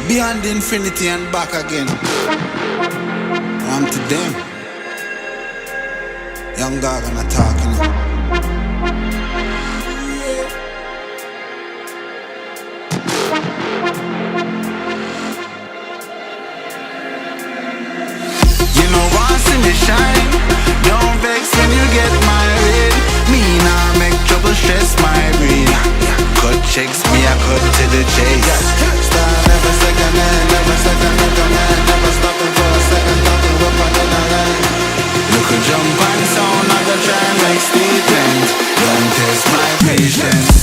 beyond infinity and back again. I'm to them. Young dog and I talking. You know once in the shine, don't vex when you get married. Me nah make trouble stress my brain. Cut checks, me I cut to the chase. Start never second hand, never second hand, never stopping for a second, talking up and in a line. Look a jump and sound, I go try and make statement. Don't test my patience.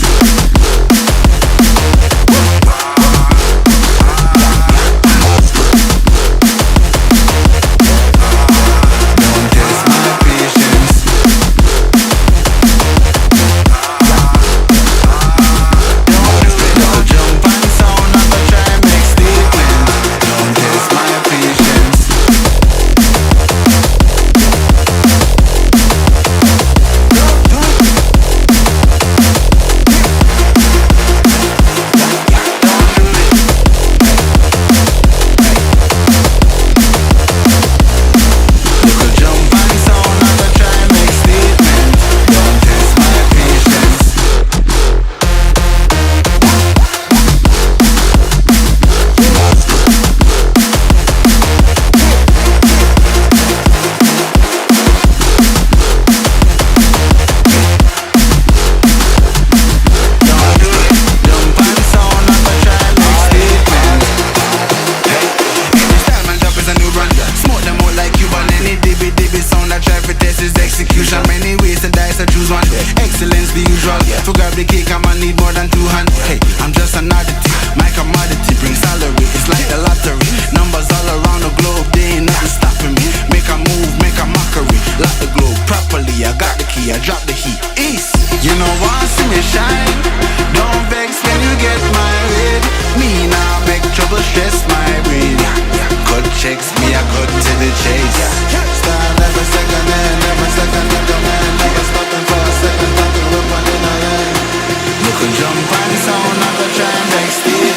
Many ways to dice, I choose one. Excellence the usual. To grab the cake, I'ma need more than 2 hands. Hey, I'm just an oddity. My commodity brings salary. It's like the lottery. Numbers all around the globe, they ain't nothing stopping me. Make a move, make a mockery. Lock the globe properly. I got the key, I drop the heat. East. You know once see me shine, don't vex when you get married. Me now make trouble stress my brain. Cut checks, me I cut to the chase. Start never second hand, never second hand, never stopping for a second, talking up and in a line. Look a jump and sound, I go try and make steel.